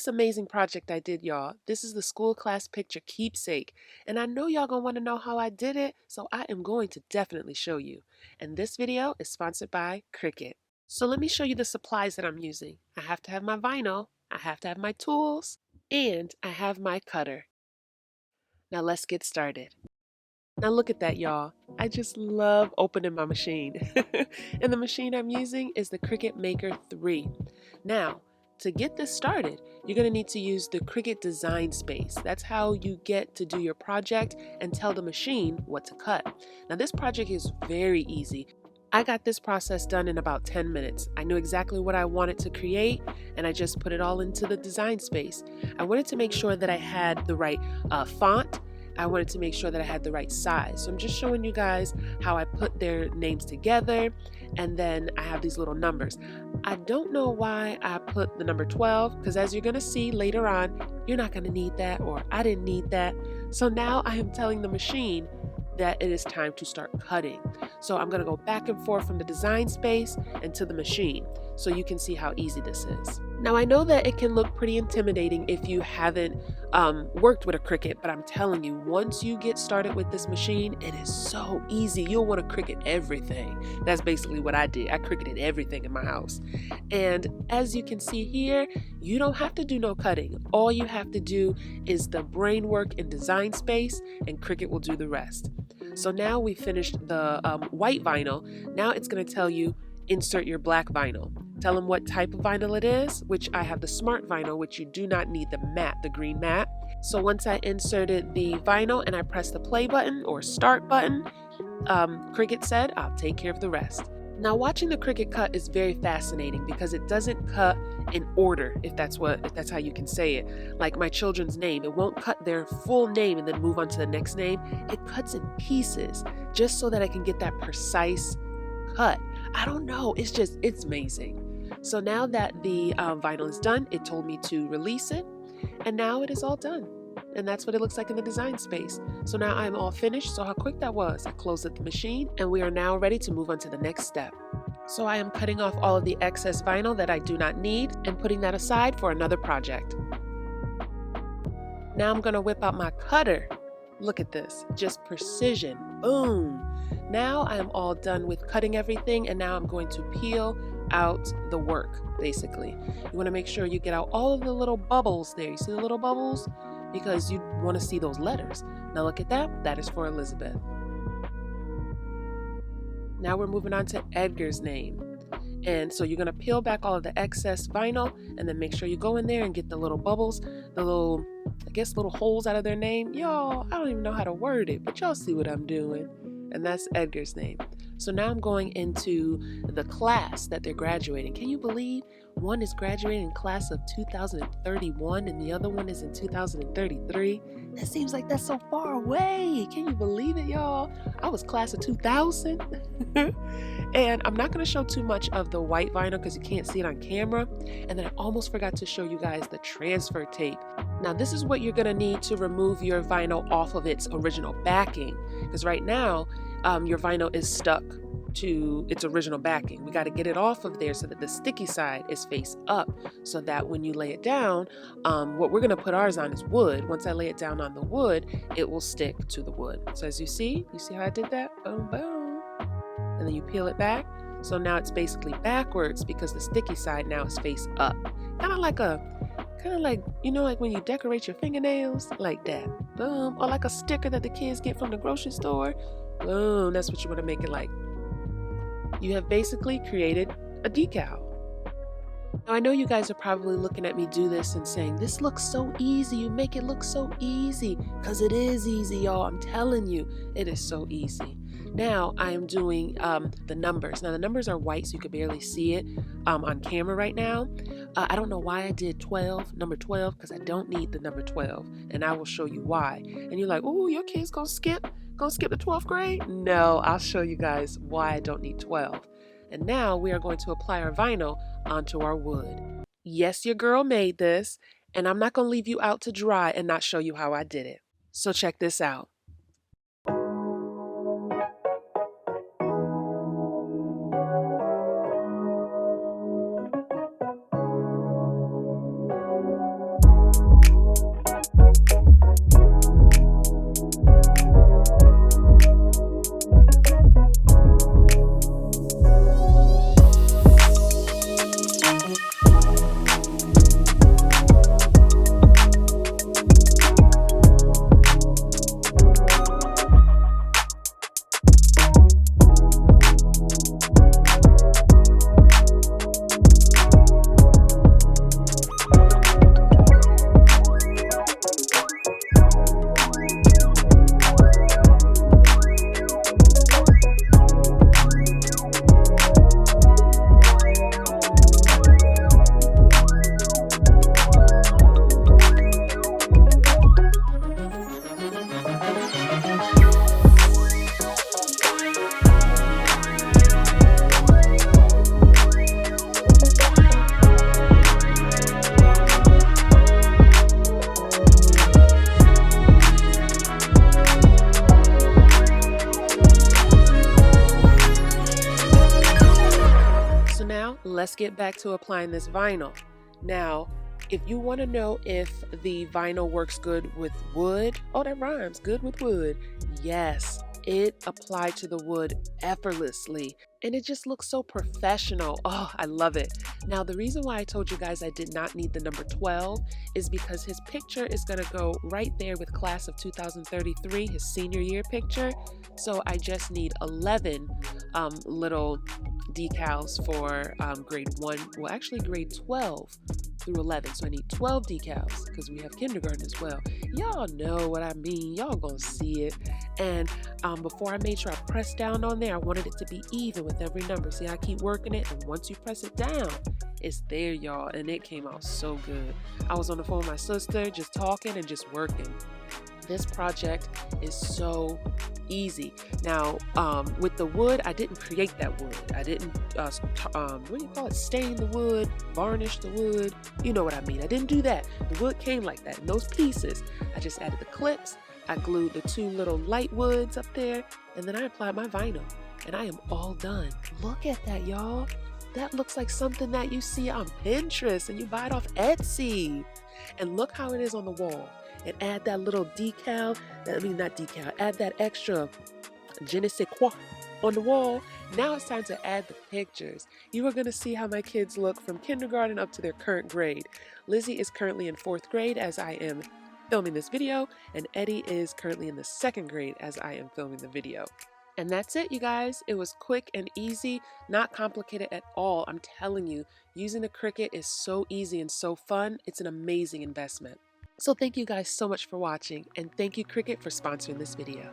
amazing project I did, y'all. This is the school class picture Keepsake, and I know y'all gonna want to know how I did it, so I am going to definitely show you. And this video is sponsored by Cricut. So let me show you the supplies that I'm using. I have to have my vinyl, I have to have my tools, and I have my cutter. Now let's get started. Now look at that, y'all. I just love opening my machine. And the machine I'm using is the Cricut Maker 3. Now, to get this started, you're going to need to use the Cricut Design Space. That's how you get to do your project and tell the machine what to cut. Now this project is very easy. I got this process done in about 10 minutes. I knew exactly what I wanted to create, and I just put it all into the design space. I wanted to make sure that I had the right font. I wanted to make sure that I had the right size. So I'm just showing you guys how I put their names together, and then I have these little numbers. I don't know why I put the number 12, because as you're gonna see later on, you're not gonna need that, or I didn't need that. So now I am telling the machine that it is time to start cutting. So I'm gonna go back and forth from the design space and to the machine so you can see how easy this is. Now I know that it can look pretty intimidating if you haven't worked with a Cricut, but I'm telling you, once you get started with this machine, it is so easy. You'll want to Cricut everything. That's basically what I did. I Cricuted everything in my house. And as you can see here, you don't have to do no cutting. All you have to do is the brain work in design space, and Cricut will do the rest. So now we finished the white vinyl. Now it's going to tell you insert your black vinyl. Tell them what type of vinyl it is, which I have the smart vinyl, which you do not need the matte, the green matte. So once I inserted the vinyl and I pressed the play button or start button, Cricut said, I'll take care of the rest. Now watching the Cricut cut is very fascinating because it doesn't cut in order, if that's how you can say it. Like my children's name, it won't cut their full name and then move on to the next name. It cuts in pieces just so that I can get that precise cut. I don't know, it's amazing. So now that the vinyl is done, it told me to release it, and now it is all done. And that's what it looks like in the design space. So now I'm all finished. So how quick that was. I closed up the machine, and we are now ready to move on to the next step. So I am cutting off all of the excess vinyl that I do not need and putting that aside for another project. Now I'm gonna whip out my cutter. Look at this, just precision, boom. Now I'm all done with cutting everything, and now I'm going to peel out the work, basically. You wanna make sure you get out all of the little bubbles there. You see the little bubbles? Because you wanna see those letters. Now look at that, that is for Elizabeth. Now we're moving on to Edgar's name. And so you're gonna peel back all of the excess vinyl and then make sure you go in there and get the little bubbles, the little, I guess, little holes out of their name. Y'all, I don't even know how to word it, but y'all see what I'm doing. And that's Edgar's name. So now I'm going into the class that they're graduating. Can you believe one is graduating in class of 2031 and the other one is in 2033? That seems like that's so far away. Can you believe it, y'all? I was class of 2000. And I'm not going to show too much of the white vinyl because you can't see it on camera. And then I almost forgot to show you guys the transfer tape. Now this is what you're going to need to remove your vinyl off of its original backing, because right now your vinyl is stuck to its original backing. We got to get it off of there so that the sticky side is face up, so that when you lay it down, what we're going to put ours on is wood. Once I lay it down on the wood, it will stick to the wood. So as you see how I did that? Boom, boom. And then you peel it back. So now it's basically backwards because the sticky side now is face up. Kind of like, you know, like when you decorate your fingernails, like that. Boom. Or like a sticker that the kids get from the grocery store. Boom. That's what you want to make it like. You have basically created a decal. Now I know you guys are probably looking at me do this and saying, this looks so easy. You make it look so easy. Because it is easy, y'all. I'm telling you, it is so easy. Now I am doing the numbers. Now the numbers are white, so you could barely see it on camera right now. I don't know why I did number 12, because I don't need the number 12, and I will show you why. And you're like, oh, your kid's gonna skip the 12th grade? No, I'll show you guys why I don't need 12. And now we are going to apply our vinyl onto our wood. Yes, your girl made this, and I'm not gonna leave you out to dry and not show you how I did it. So check this out. let's get back to applying this vinyl. Now, if you want to know if the vinyl works good with wood, oh, that rhymes, good with wood. Yes, it applied to the wood effortlessly, and it just looks so professional. Oh, I love it. Now, the reason why I told you guys I did not need the number 12 is because his picture is going to go right there with class of 2033, his senior year picture. So I just need 11 little decals for grade 1, well, actually grade 12 through 11. So I need 12 decals because we have kindergarten as well. Y'all know what I mean. Y'all gonna see it. And before I made sure I pressed down on there, I wanted it to be even with every number. See, I keep working it, and once you press it down, it's there, y'all. And it came out so good. I was on the phone with my sister, just talking and just working. This project is so easy. Now, with the wood, I didn't create that wood. I didn't, what do you call it? Stain the wood, varnish the wood. You know what I mean. I didn't do that. The wood came like that in those pieces. I just added the clips. I glued the 2 little light woods up there, and then I applied my vinyl, and I am all done. Look at that, y'all. That looks like something that you see on Pinterest and you buy it off Etsy. And look how it is on the wall. And add that little decal, add that extra je ne sais quoi on the wall. Now it's time to add the pictures. You are going to see how my kids look from kindergarten up to their current grade. Lizzie is currently in 4th grade as I am filming this video, and Eddie is currently in the 2nd grade as I am filming the video. And that's it, you guys. It was quick and easy, not complicated at all. I'm telling you, using the Cricut is so easy and so fun. It's an amazing investment. So thank you guys so much for watching, and thank you Cricut for sponsoring this video.